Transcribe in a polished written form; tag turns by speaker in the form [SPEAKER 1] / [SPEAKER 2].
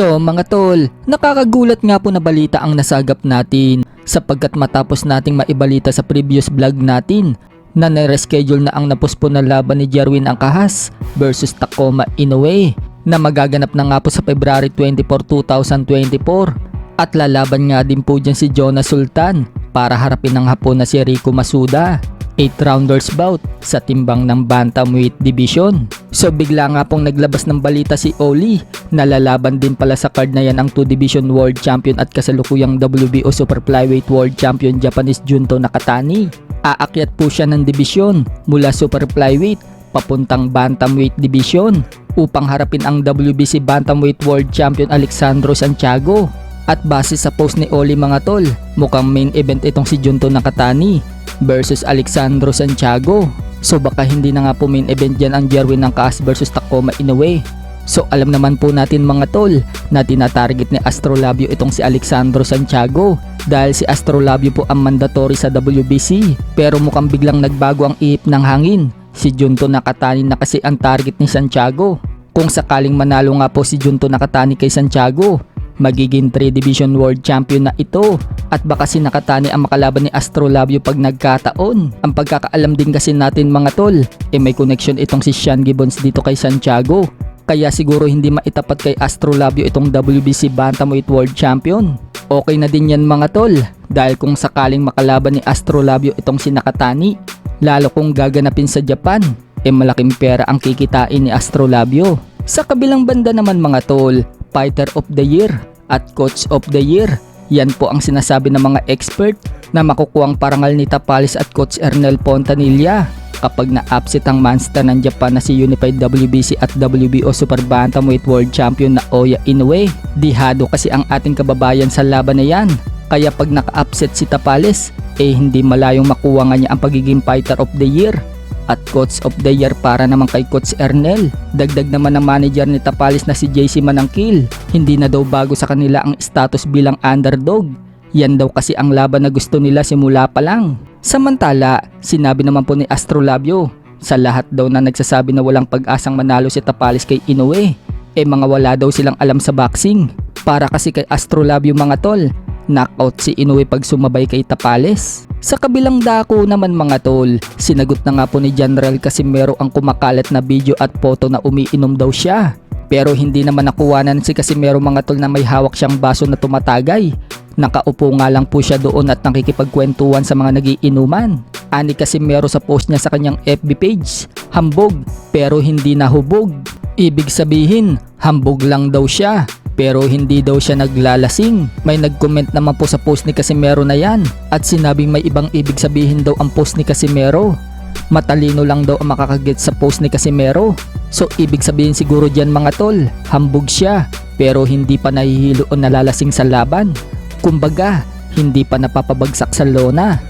[SPEAKER 1] So mga tol, nakakagulat nga po na balita ang nasagap natin sapagkat matapos nating maibalita sa previous vlog natin na nare-schedule na ang napuspon na laban ni Jerwin Angkahas versus Takoma Inoue na magaganap na nga po sa February 24, 2024 at lalaban nga din po dyan si Jonas Sultan para harapin ng Hapon na si Rico Masuda. 8-rounders bout sa timbang ng Bantamweight Division. So bigla nga pong naglabas ng balita si Oli na lalaban din pala sa card na yan ang 2-division world champion at kasalukuyang WBO Super Flyweight World Champion Japanese Junto Nakatani. Aakyat po siya ng dibisyon mula Super Flyweight papuntang Bantamweight Division upang harapin ang WBC Bantamweight World Champion Alexandro Santiago. At base sa post ni Oli mga tol, mukhang main event itong si Junto Nakatani versus Alexandro Santiago. So baka hindi na nga po main event dyan ang Jerwin Angkahas versus Takoma Inoue. So alam naman po natin mga tol na tinatarget ni Astrolabio itong si Alexandro Santiago dahil si Astrolabio po ang mandatory sa WBC. Pero mukhang biglang nagbago ang ihip ng hangin. Si Junto Nakatani na kasi ang target ni Santiago. Kung sakaling manalo nga po si Junto Nakatani kay Santiago, magiging 3-division world champion na ito at baka si Nakatani ang makalaban ni Astrolabio pag nagkataon. Ang pagkakaalam din kasi natin mga tol, may connection itong si Sean Gibbons dito kay Santiago. Kaya siguro hindi maitapat kay Astrolabio itong WBC Bantamweight World Champion. Okay na din yan mga tol dahil kung sakaling makalaban ni Astrolabio itong si Nakatani, lalo kung gaganapin sa Japan, malaking pera ang kikitain ni Astrolabio. Sa kabilang banda naman mga tol, Fighter of the Year at Coach of the Year. Yan po ang sinasabi ng mga expert na makukuhang parangal ni Tapales at Coach Ernel Pontanilla kapag na-upset ang monster ng Japan na si Unified WBC at WBO Super Bantamweight World Champion na Oya Inoue. Dihado kasi ang ating kababayan sa laban na yan. Kaya pag naka-upset si Tapales, hindi malayong makuha nga niya ang pagiging Fighter of the Year at Coach of the Year para naman kay Coach Ernel. Dagdag naman ng manager ni Tapales na si JC Manangkil, hindi na daw bago sa kanila ang status bilang underdog. Yan daw kasi ang laban na gusto nila simula pa lang. Samantala, sinabi naman po ni Astrolabio, sa lahat daw na nagsasabi na walang pag-asang manalo si Tapales kay Inoue, mga wala daw silang alam sa boxing. Para kasi kay Astrolabio mga tol, knockout si Inoue pag sumabay kay Tapales. Sa kabilang dako naman mga tol, sinagot na nga po ni General Casimero ang kumakalat na video at photo na umiinom daw siya. Pero hindi naman nakuwanan si Casimero mga tol na may hawak siyang baso na tumatagay. Nakaupo nga lang po siya doon at nakikipagkwentuhan sa mga nagiinuman. Ani Casimero sa post niya sa kanyang FB page, hambog pero hindi nahubog. Ibig sabihin, hambog lang daw siya pero hindi daw siya naglalasing. May nag-comment naman po sa post ni Casimero na yan at sinabing may ibang ibig sabihin daw ang post ni Casimero. Matalino lang daw ang makakaget sa post ni Casimero. So ibig sabihin siguro dyan mga tol, hambog siya pero hindi pa nahihilo o nalalasing sa laban. Kumbaga, hindi pa napapabagsak sa lona.